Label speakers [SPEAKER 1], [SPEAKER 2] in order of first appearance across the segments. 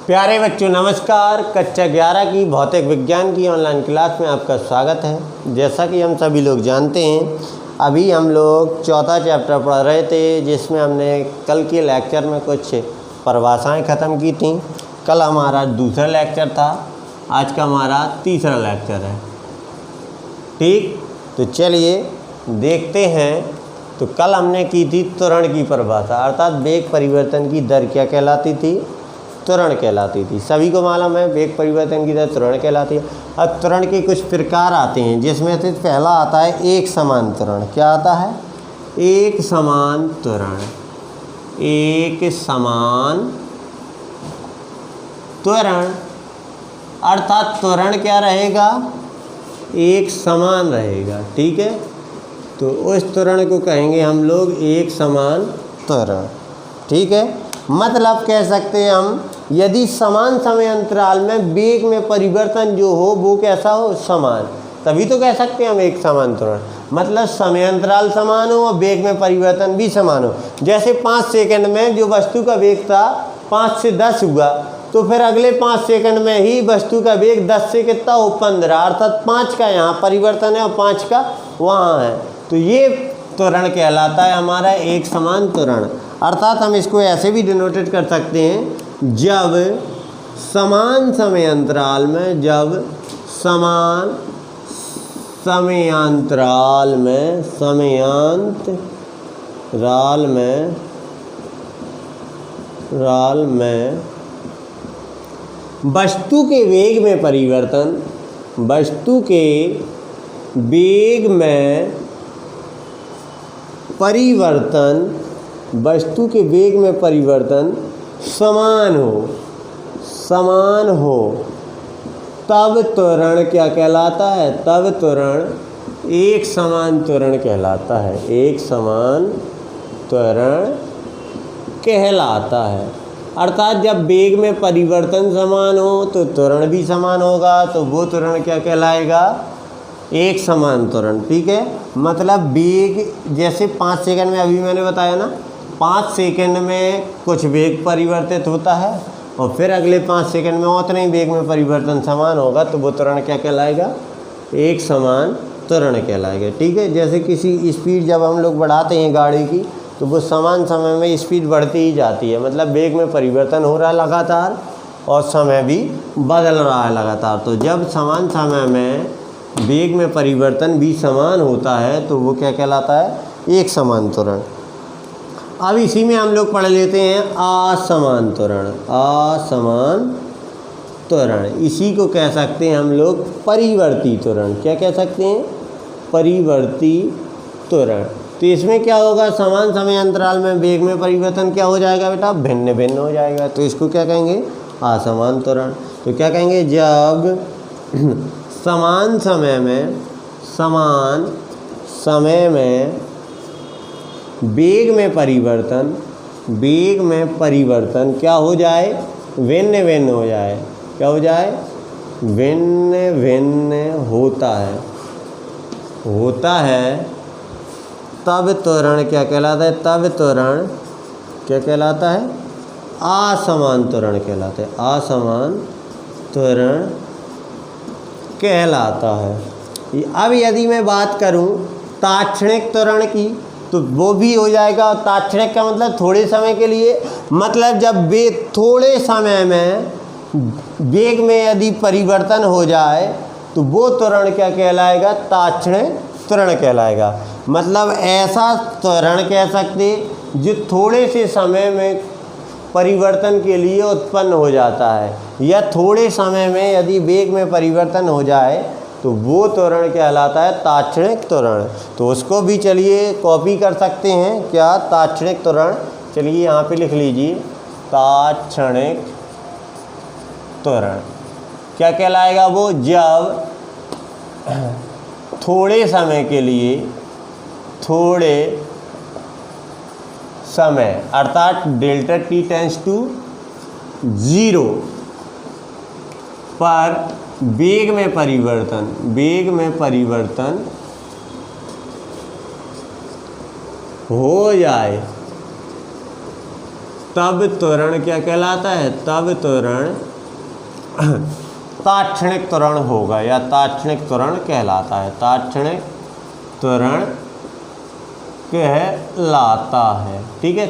[SPEAKER 1] प्यारे बच्चों नमस्कार। कक्षा 11 की भौतिक विज्ञान की ऑनलाइन क्लास में आपका स्वागत है। जैसा कि हम सभी लोग जानते हैं, अभी हम लोग चौथा चैप्टर पढ़ रहे थे, जिसमें हमने कल के लेक्चर में कुछ परिभाषाएं ख़त्म की थी। कल हमारा दूसरा लेक्चर था, आज का हमारा तीसरा लेक्चर है। ठीक, तो चलिए देखते हैं। तो कल हमने की थी त्वरण की परिभाषा, अर्थात वेग परिवर्तन की दर क्या कहलाती थी? त्वरण कहलाती थी। सभी को मालूम है वेग परिवर्तन की दर त्वरण कहलाती है। अब त्वरण के कुछ प्रकार आते हैं, जिसमें से पहला आता है एक समान त्वरण। क्या आता है? एक समान त्वरण। एक समान त्वरण अर्थात त्वरण क्या रहेगा? एक समान रहेगा। ठीक है, तो उस त्वरण को कहेंगे हम लोग एक समान त्वरण। ठीक है, मतलब कह सकते हैं हम, यदि समान समय अंतराल में वेग में परिवर्तन जो हो वो कैसा हो? समान, तभी तो कह सकते हैं हम एक समान त्वरण। मतलब समय अंतराल समान हो और वेग में परिवर्तन भी समान हो। जैसे 5 सेकंड में जो वस्तु का वेग था 5 से 10 हुआ, तो फिर अगले 5 सेकंड में ही वस्तु का वेग 10 से कितना हो? 15, अर्थात 5 का यहाँ परिवर्तन है और 5 का वहाँ है। तो ये त्वरण कहलाता है हमारा एक समान त्वरण। अर्थात हम इसको ऐसे भी डिनोटेट कर सकते हैं, जब समान समय अंतराल में, जब समान समयांतराल में, समयांतराल में वस्तु के वेग में परिवर्तन, वस्तु के वेग में परिवर्तन, वस्तु के वेग में परिवर्तन समान हो, तब त्वरण क्या कहलाता है? तब त्वरण एक समान त्वरण कहलाता है। एक समान त्वरण कहलाता है। अर्थात जब वेग में परिवर्तन समान हो तो त्वरण भी समान होगा, तो वो त्वरण क्या कहलाएगा? एक समान त्वरण। ठीक है, मतलब वेग जैसे 5 सेकंड में, अभी मैंने बताया ना, 5 सेकंड में कुछ वेग परिवर्तित होता है और फिर अगले 5 सेकंड में उतने ही वेग में परिवर्तन समान होगा, तो वो त्वरण क्या कहलाएगा? एक समान त्वरण कहलाएगा। ठीक है, जैसे किसी स्पीड जब हम लोग बढ़ाते हैं गाड़ी की, तो वो समान समय में स्पीड बढ़ती ही जाती है। मतलब वेग में परिवर्तन हो रहा है लगातार और समय भी बदल रहा है लगातार। तो जब समान समय में वेग में परिवर्तन भी समान होता है तो वो क्या कहलाता है? एक समान त्वरण। अब इसी में हम लोग पढ़ लेते हैं असमान त्वरण। असमान त्वरण, इसी को कह सकते हैं हम लोग परिवर्ती त्वरण। क्या कह सकते हैं? परिवर्ती त्वरण। तो इसमें क्या होगा? समान समय अंतराल में वेग में परिवर्तन क्या हो जाएगा बेटा? भिन्न भिन्न हो जाएगा। तो इसको क्या कहेंगे? असमान त्वरण। तो क्या कहेंगे? जब समान समय में वेग में परिवर्तन क्या हो जाए? भिन्न भिन्न हो जाए। क्या हो जाए? भिन्न भिन्न होता है, तब त्वरण क्या कहलाता है? तब त्वरण क्या कहलाता है? असमान त्वरण कहलाता है। असमान त्वरण कहलाता है। अब यदि मैं बात करूं तात्क्षणिक त्वरण की, तो वो भी हो जाएगा। तात्क्षणिक का मतलब थोड़े समय के लिए, मतलब जब वेग थोड़े समय में वेग में यदि परिवर्तन हो जाए तो वो त्वरण क्या कहलाएगा? तात्क्षणिक त्वरण कहलाएगा। मतलब ऐसा त्वरण कह सकते जो थोड़े से समय में परिवर्तन के लिए उत्पन्न हो जाता है, या थोड़े समय में यदि वेग में परिवर्तन हो जाए तो वो त्वरण कहलाता है तात्क्षणिक त्वरण। तो उसको भी चलिए कॉपी कर सकते हैं। क्या? तात्क्षणिक त्वरण। चलिए यहाँ पे लिख लीजिए, तात्क्षणिक त्वरण क्या कहलाएगा? वो जब थोड़े समय के लिए, थोड़े समय अर्थात डेल्टा t टेंस टू 0 पर वेग में परिवर्तन हो जाए, तब त्वरण क्या कहलाता है? तब त्वरण ताक्षणिक त्वरण होगा या ताक्षणिक त्वरण कहलाता है। ताक्षणिक त्वरण कहलाता है। ठीक है,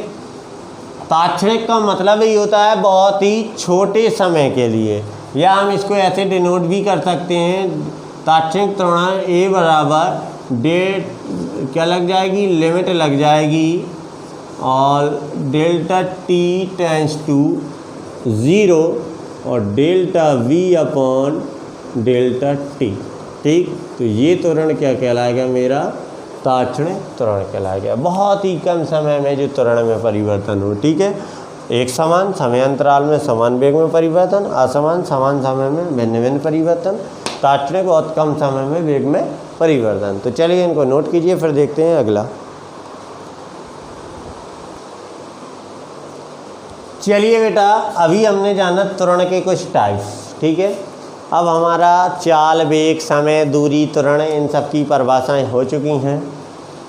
[SPEAKER 1] ताक्षणिक का मतलब ही होता है बहुत ही छोटे समय के लिए, या हम इसको ऐसे डिनोट भी कर सकते हैं। ताक्षणिक त्वरण ए बराबर डेट क्या लग जाएगी? लिमिट लग जाएगी और डेल्टा टी टेंस टू 0 और delta we upon delta T. ठीक, तो ये त्वरण क्या कहलाएगा? मेरा ताक्षणिक त्वरण कहलाएगा। बहुत ही कम समय में जो त्वरण में परिवर्तन हो। ठीक है, एक समान समय अंतराल में समान वेग में परिवर्तन, असमान समान समय में भिन्न भिन्न परिवर्तन, ताक्षणिक बहुत कम समय में वेग में परिवर्तन। तो चलिए इनको नोट कीजिए, फिर देखते हैं अगला। चलिए बेटा, अभी हमने जाना त्वरण के कुछ टाइप्स। ठीक है, अब हमारा चाल, वेग, समय, दूरी, त्वरण इन सब की परिभाषाएं हो चुकी हैं।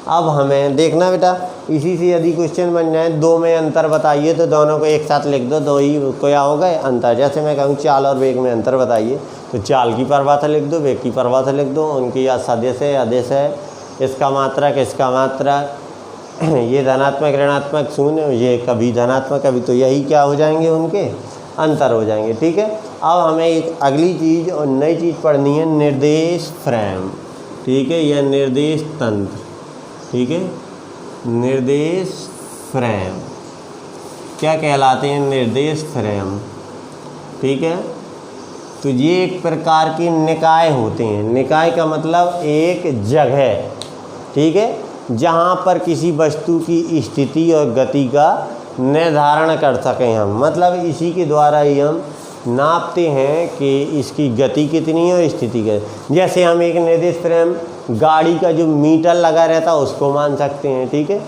[SPEAKER 1] अब हमें देखना बेटा, इसी से यदि क्वेश्चन बन जाए 2 में अंतर बताइए तो दोनों को एक साथ लिख दो, 2 ही क्या हो गए? अंतर। जैसे मैं कहूँ चाल और वेग में अंतर बताइए तो चाल की परिभाषा लिख दो, वेग की परिभाषा लिख दो, उनकी या सदिश है, अदिश है, इसका मात्रक, इसका मात्रक, ये धनात्मक ऋणात्मक शून्य, ये कभी धनात्मक कभी, तो यही क्या हो जाएंगे? उनके अंतर हो जाएंगे। ठीक है, अब हमें एक अगली चीज़ और नई चीज़ पढ़नी है, निर्देश फ्रेम। ठीक है, यह निर्देश तंत्र। ठीक है, निर्देश फ्रेम क्या कहलाते हैं? निर्देश फ्रेम। ठीक है, तो ये एक प्रकार के निकाय होते हैं। निकाय का मतलब एक जगह, ठीक है, जहाँ पर किसी वस्तु की स्थिति और गति का निर्धारण कर सकें हम। मतलब इसी के द्वारा ही हम नापते हैं कि इसकी गति कितनी है और स्थिति क्या। जैसे हम एक निर्देश फ्रेम गाड़ी का जो मीटर लगा रहता है उसको मान सकते हैं। ठीक है,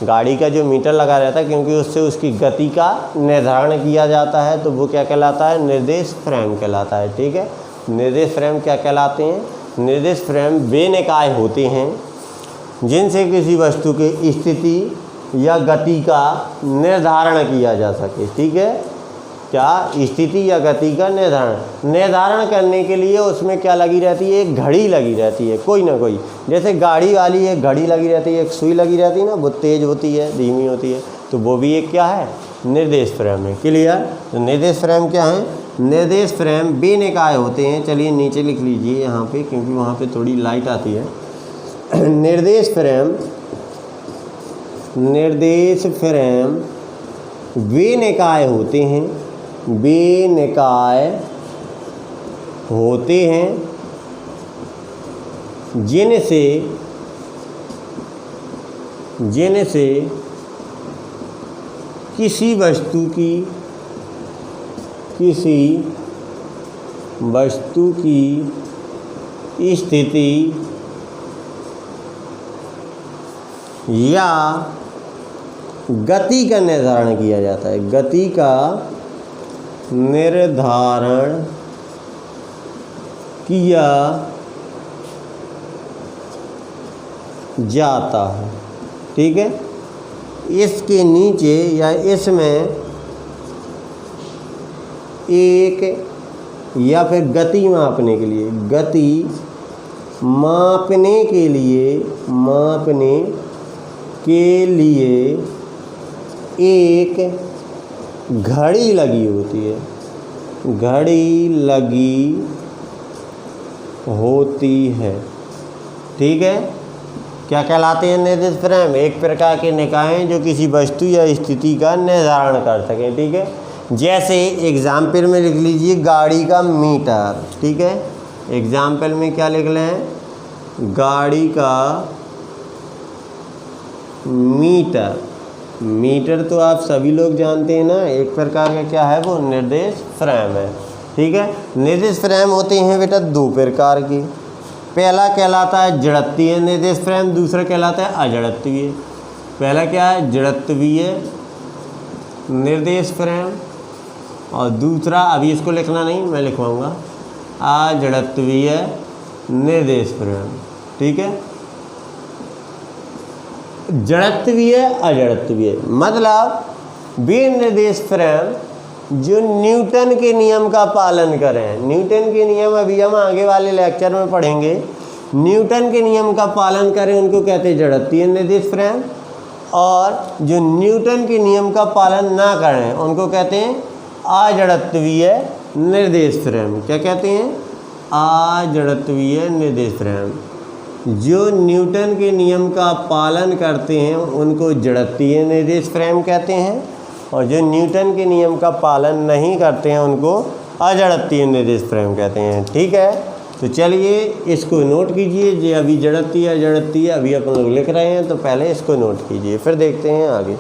[SPEAKER 1] गाड़ी का जो मीटर लगा रहता है, क्योंकि उससे उसकी गति का निर्धारण किया जाता है, तो वो क्या कहलाता है? निर्देश फ्रेम कहलाता है। ठीक है, निर्देश फ्रेम क्या कहलाते हैं? निर्देश फ्रेम वे निकाय होते हैं जिनसे किसी वस्तु की स्थिति या गति का निर्धारण किया जा सके। ठीक है, क्या? स्थिति या गति का निर्धारण करने के लिए उसमें क्या लगी रहती है? एक घड़ी लगी रहती है, कोई ना कोई। जैसे गाड़ी वाली एक घड़ी लगी रहती है, एक सुई लगी रहती है ना, वो तेज़ होती है, धीमी होती है, तो वो भी एक क्या है? निर्देश फ्रेम है। क्लियर? तो निर्देश फ्रेम क्या है? निर्देश फ्रेम बेनिकाय होते हैं। चलिए नीचे लिख लीजिए यहाँ पे, क्योंकि वहाँ पे थोड़ी लाइट आती है। निर्देश फ्रेम बेनिकाय होते हैं, बेनिकाय होते हैं जिनसे किसी वस्तु की स्थिति या गति का निर्धारण किया जाता है। गति का निर्धारण किया जाता है। ठीक है, इसके नीचे या इसमें एक या फिर गति मापने के लिए एक घड़ी लगी होती है। ठीक है, क्या कहलाते हैं निर्देश फ्रेम? एक प्रकार के निकाय जो किसी वस्तु या स्थिति का निर्धारण कर सकें। ठीक है, जैसे एग्जाम्पल में लिख लीजिए गाड़ी का मीटर। ठीक है, एग्जाम्पल में क्या लिख लें? गाड़ी का मीटर तो आप सभी लोग जानते हैं ना, एक प्रकार का क्या है वो? निर्देश फ्रेम है। ठीक है, निर्देश फ्रेम होते हैं बेटा 2 प्रकार की। पहला कहलाता है जड़त्वीय निर्देश फ्रेम, दूसरा कहलाता है अजड़त्वीय। पहला क्या है? जड़त्वीय निर्देश फ्रेम, और दूसरा अभी इसको लिखना नहीं, मैं लिखवाऊंगा, अजड़त्वीय निर्देश फ्रेम। ठीक है, जड़त्वीय अजड़त्वीय मतलब वे निर्देश फ्रेम जो न्यूटन के नियम का पालन करें। न्यूटन के नियम अभी हम आगे वाले लेक्चर में पढ़ेंगे। न्यूटन के नियम का पालन करें उनको कहते हैं जड़त्वीय निर्देश फ्रेम, और जो न्यूटन के नियम का पालन ना करें उनको कहते हैं अजड़त्वीय निर्देश फ्रेम। क्या कहते हैं? अजड़त्वीय निर्देश फ्रेम। जो न्यूटन के नियम का पालन करते हैं उनको जड़त्वीय निर्देश फ्रेम कहते हैं, और जो न्यूटन के नियम का पालन नहीं करते हैं उनको अजड़त्वीय निर्देश फ्रेम कहते हैं। ठीक है, तो चलिए इसको नोट कीजिए। जो अभी जड़त्वीय अजड़त्वीय अभी अपन लोग लिख रहे हैं, तो पहले इसको नोट कीजिए, फिर देखते हैं आगे।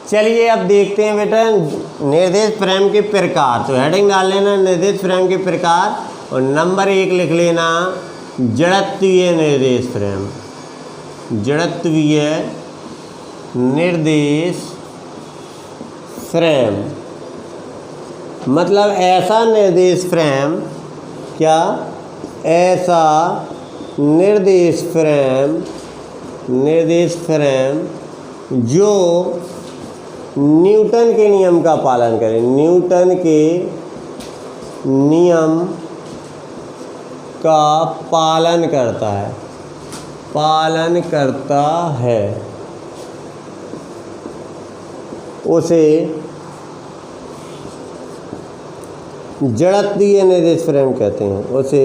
[SPEAKER 1] चलिए अब देखते हैं बेटा निर्देश फ्रेम के प्रकार। तो हेडिंग डाल लेना निर्देश फ्रेम के प्रकार, और नंबर 1 लिख लेना जड़त्वीय निर्देश फ्रेम। जड़त्वीय निर्देश फ्रेम मतलब ऐसा निर्देश फ्रेम, क्या? ऐसा निर्देश फ्रेम जो न्यूटन के नियम का पालन करें। न्यूटन के नियम का पालन करता है, उसे जड़त्वीय निर्देश फ्रेम कहते हैं। उसे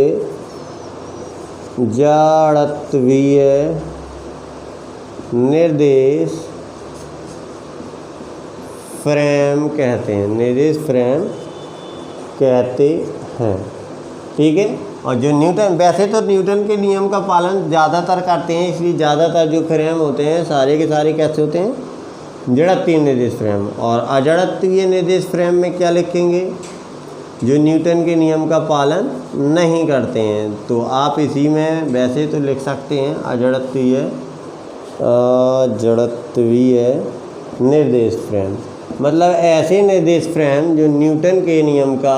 [SPEAKER 1] जड़त्वीय निर्देश फ्रेम कहते हैं। निर्देश फ्रेम कहते हैं। ठीक है, और जो न्यूटन, वैसे तो न्यूटन के नियम का पालन ज़्यादातर करते हैं, इसलिए ज़्यादातर जो फ्रेम होते हैं सारे के सारे कैसे होते हैं? जड़त्वीय निर्देश फ्रेम। और अजड़त्वीय निर्देश फ्रेम में क्या लिखेंगे? जो न्यूटन के नियम का पालन नहीं करते हैं। तो आप इसी में वैसे तो लिख सकते हैं अजड़त्वीय निर्देश फ्रेम, मतलब ऐसे निर्देश फ्रेम जो न्यूटन के नियम का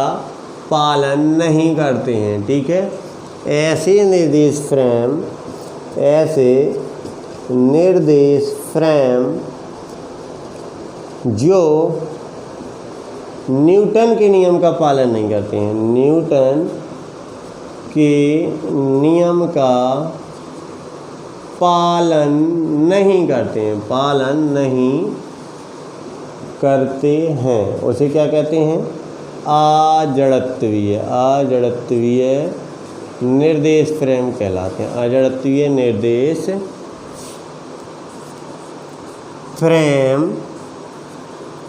[SPEAKER 1] पालन नहीं करते हैं। ठीक है, ऐसे निर्देश फ्रेम जो न्यूटन के नियम का पालन नहीं करते हैं। न्यूटन के नियम का पालन नहीं करते हैं, उसे क्या कहते हैं? अजड़त्वीय निर्देश फ्रेम कहलाते हैं। अजड़त्वीय निर्देश फ्रेम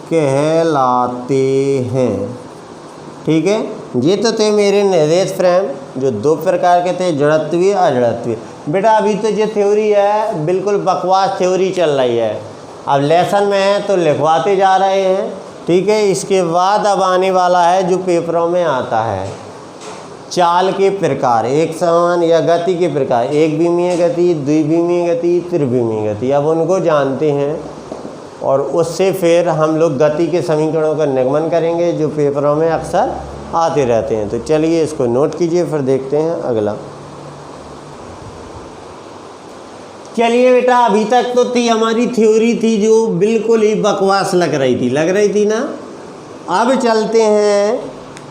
[SPEAKER 1] कहलाते हैं। ठीक है, ये तो थे मेरे निर्देश फ्रेम जो 2 प्रकार के थे, जड़त्वीय अजड़त्वीय। बेटा अभी तो ये थ्योरी है, बिल्कुल बकवास थ्योरी चल रही है। अब लेसन में है तो लिखवाते जा रहे हैं। ठीक है, इसके बाद अब आने वाला है जो पेपरों में आता है, चाल के प्रकार, एक समान या गति के प्रकार, एक बीमीय गति, द्विबीमीय गति, त्रिबीमीय गति। अब उनको जानते हैं और उससे फिर हम लोग गति के समीकरणों का निगमन करेंगे जो पेपरों में अक्सर आते रहते हैं। तो चलिए इसको नोट कीजिए, फिर देखते हैं अगला। चलिए बेटा अभी तक तो थी हमारी थ्योरी थी जो बिल्कुल ही बकवास लग रही थी ना। अब चलते हैं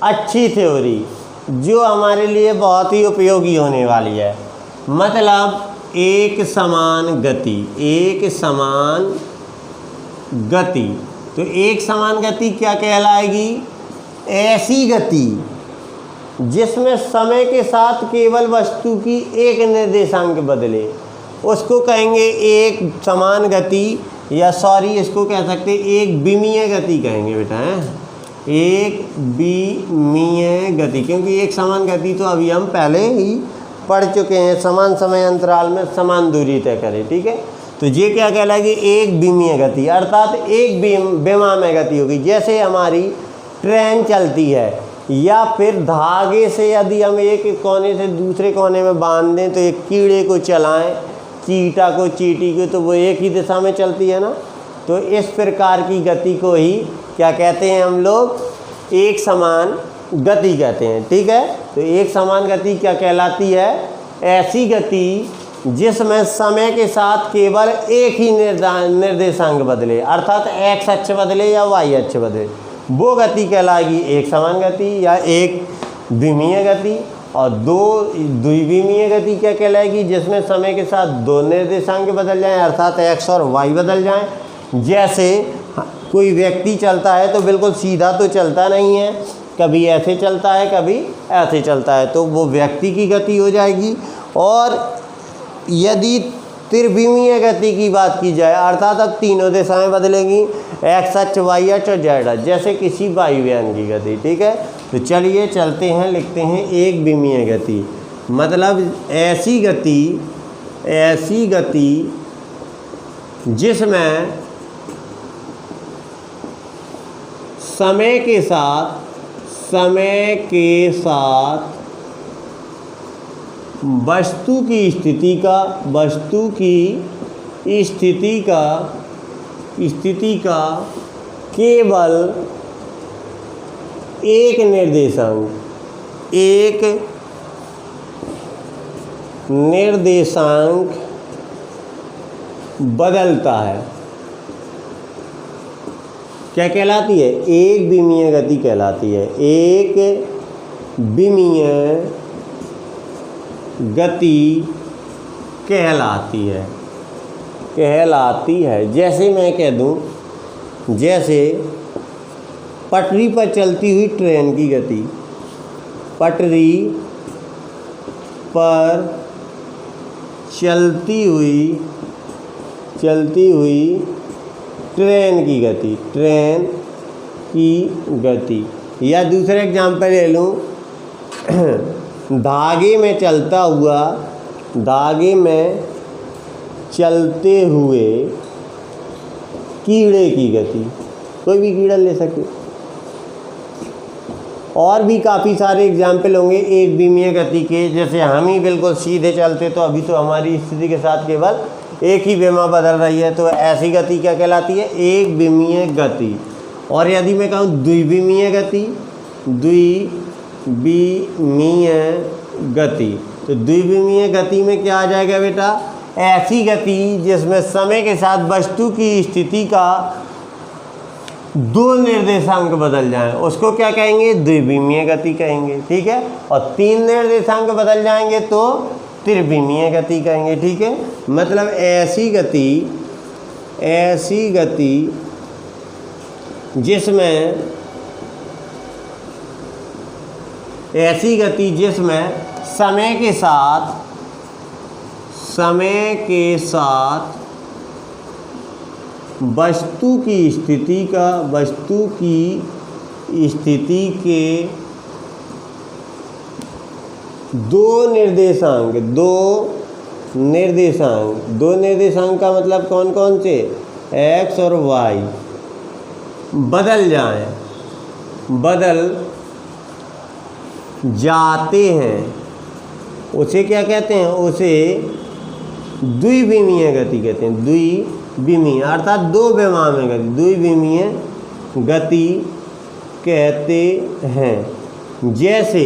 [SPEAKER 1] अच्छी थ्योरी जो हमारे लिए बहुत ही उपयोगी होने वाली है। मतलब एक समान गति। तो एक समान गति क्या कहलाएगी? ऐसी गति जिसमें समय के साथ केवल वस्तु की एक निर्देशांक बदले, उसको कहेंगे एक समान गति, या सॉरी इसको कह सकते हैं एक विमीय गति कहेंगे बेटा, है एक विमीय गति, क्योंकि एक समान गति तो अभी हम पहले ही पढ़ चुके हैं, समान समय अंतराल में समान दूरी तय करें। ठीक है, तो ये क्या कहलाएगी? एक विमीय गति, अर्थात एक विमामय गति होगी। जैसे हमारी ट्रेन चलती है, या फिर धागे से यदि हम एक कोने से दूसरे कोने में बांध दें तो एक कीड़े को चलाएं, चीटा को, चींटी को, तो वो एक ही दिशा में चलती है ना। तो इस प्रकार की गति को ही क्या कहते हैं हम लोग? एक समान गति कहते हैं। ठीक है, तो एक समान गति क्या कहलाती है? ऐसी गति जिसमें समय के साथ केवल एक ही निर्देशांक बदले, अर्थात एक्स अक्ष बदले या वाई अक्ष बदले, वो गति कहलाएगी एक समान गति या एक विमीय गति। और द्विविमीय गति क्या कहलाएगी, जिसमें समय के साथ दो निर्देशांक बदल जाएं, अर्थात एक्स और वाई बदल जाएं। जैसे कोई व्यक्ति चलता है तो बिल्कुल सीधा तो चलता नहीं है, कभी ऐसे चलता है कभी ऐसे चलता है, तो वो व्यक्ति की गति हो जाएगी। और यदि त्रिविमीय गति की बात की जाए, अर्थात अब तीनों दिशाएं बदलेंगी, एक्स अक्ष, वाई अक्ष और जेड अक्ष, जैसे किसी वायुयान की गति। ठीक है, तो चलिए चलते हैं, लिखते हैं एक विमीय गति। मतलब ऐसी गति जिसमें समय के साथ वस्तु की स्थिति का केवल एक निर्देशांक बदलता है, क्या कहलाती है, एक विमीय गति कहलाती है। एक विमीय गति कहलाती है। जैसे मैं कह दूं, जैसे पटरी पर चलती हुई ट्रेन की गति, पटरी पर चलती हुई ट्रेन की गति। या दूसरा एग्जाम्पल ले लूँ, धागे में चलते हुए कीड़े की गति, कोई भी कीड़ा ले सकते। और भी काफ़ी सारे एग्जाम्पल होंगे एक विमीय गति के। जैसे हम ही बिल्कुल सीधे चलते तो अभी तो हमारी स्थिति के साथ केवल एक ही विमा बदल रही है, तो ऐसी गति क्या कहलाती है, एक विमीय गति। और यदि मैं कहूँ द्विविमीय गति, तो द्विविमीय गति में क्या आ जाएगा बेटा, ऐसी गति जिसमें समय के साथ वस्तु की स्थिति का दो निर्देशांक बदल जाएं, उसको क्या कहेंगे, द्विविमीय गति कहेंगे। ठीक है, और तीन निर्देशांक बदल जाएंगे तो त्रिविमीय गति कहेंगे। ठीक है, मतलब ऐसी गति जिसमें समय के साथ वस्तु की स्थिति के दो निर्देशांक का मतलब कौन कौन से, एक्स और वाई बदल जाते हैं, उसे क्या कहते हैं, उसे द्विविमीय गति कहते हैं। द्विविमीय अर्थात दो विमा में गति, द्विविमीय गति कहते हैं। जैसे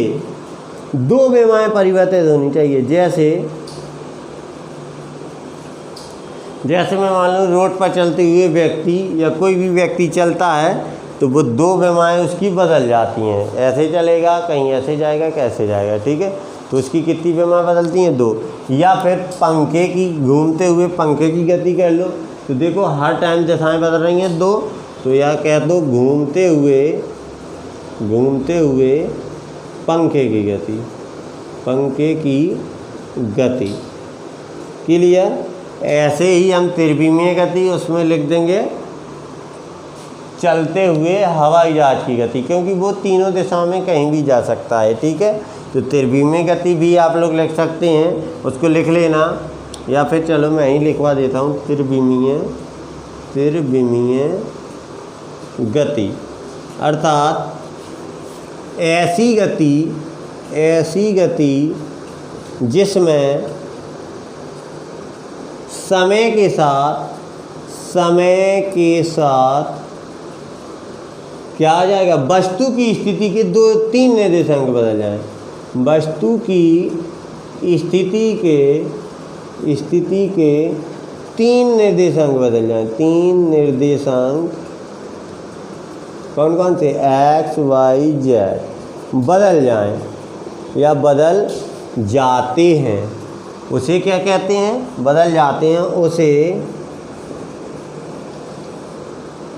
[SPEAKER 1] दो विमाएं परिवर्तित होनी चाहिए, जैसे मैं मान लूँ रोड पर चलते हुए व्यक्ति या कोई भी व्यक्ति चलता है तो वो दो विमाएं उसकी बदल जाती हैं, ऐसे चलेगा, कहीं ऐसे जाएगा, कैसे जाएगा। ठीक है, तो उसकी कितनी विमाएं बदलती हैं, दो। या फिर घूमते हुए पंखे की गति कर लो, तो देखो हर टाइम दिशाएं बदल रही हैं, दो। तो या कह दो घूमते हुए पंखे की गति। क्लियर। ऐसे ही हम त्रिविमीय गति उसमें लिख देंगे चलते हुए हवाई जहाज की गति, क्योंकि वो तीनों दिशाओं में कहीं भी जा सकता है। ठीक है, तो त्रिविमीय गति भी आप लोग लिख सकते हैं, उसको लिख लेना, या फिर चलो मैं ही लिखवा देता हूँ, त्रिविमीय गति अर्थात ऐसी गति जिसमें समय के साथ क्या आ जाएगा, वस्तु की स्थिति के तीन निर्देशांक बदल जाएं। वस्तु की स्थिति के 3 निर्देशांक बदल जाएं। 3 निर्देशांक कौन कौन से? x, y, z बदल जाएं या बदल जाते हैं, उसे क्या कहते हैं? बदल जाते हैं, उसे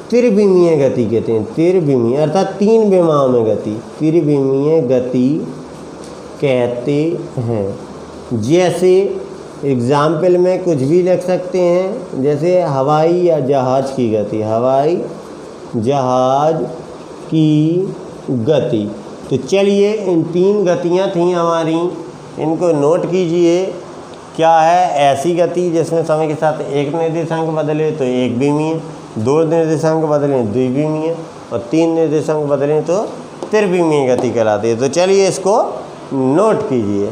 [SPEAKER 1] त्रिविमीय गति कहते हैं। त्रिविमीय अर्थात 3 विमाओं में गति, त्रिविमीय गति कहते हैं। जैसे एग्जाम्पल में कुछ भी लिख सकते हैं, जैसे हवाई या जहाज की गति, हवाई जहाज की गति। तो चलिए इन 3 गतियाँ थीं हमारी, इनको नोट कीजिए। क्या है? ऐसी गति जिसमें समय के साथ 1 निर्देशांक बदले तो 1 विमीय, 2 निर्देशांक बदलें 2 विमीय और 3 निर्देशांक बदलें तो त्रिविमीय गति कहलाती है। तो चलिए इसको नोट कीजिए।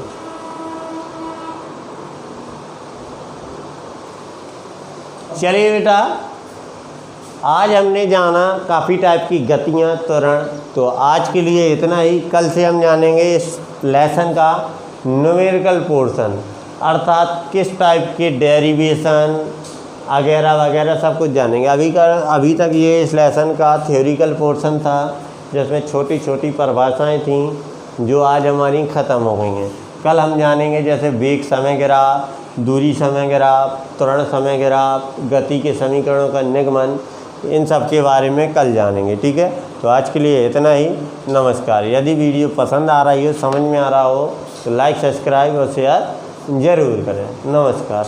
[SPEAKER 1] चलिए बेटा, आज हमने जाना काफ़ी टाइप की गतियाँ, त्वरण। तो आज के लिए इतना ही। कल से हम जानेंगे इस लेसन का न्यूमेरिकल पोर्शन, अर्थात किस टाइप के डेरिवेशन वगैरह वगैरह सब कुछ जानेंगे। अभी तक ये इस लेसन का थ्योरिकल पोर्शन था, जिसमें छोटी छोटी परिभाषाएँ थीं जो आज हमारी ख़त्म हो गई हैं। कल हम जानेंगे जैसे वेग समय ग्राफ, दूरी समय ग्राफ, त्वरण समय ग्राफ, गति के समीकरणों का निगमन, इन सब के बारे में कल जानेंगे। ठीक है, तो आज के लिए इतना ही। नमस्कार। यदि वीडियो पसंद आ रही हो, समझ में आ रहा हो, तो लाइक, सब्सक्राइब और शेयर ज़रूर करें। नमस्कार।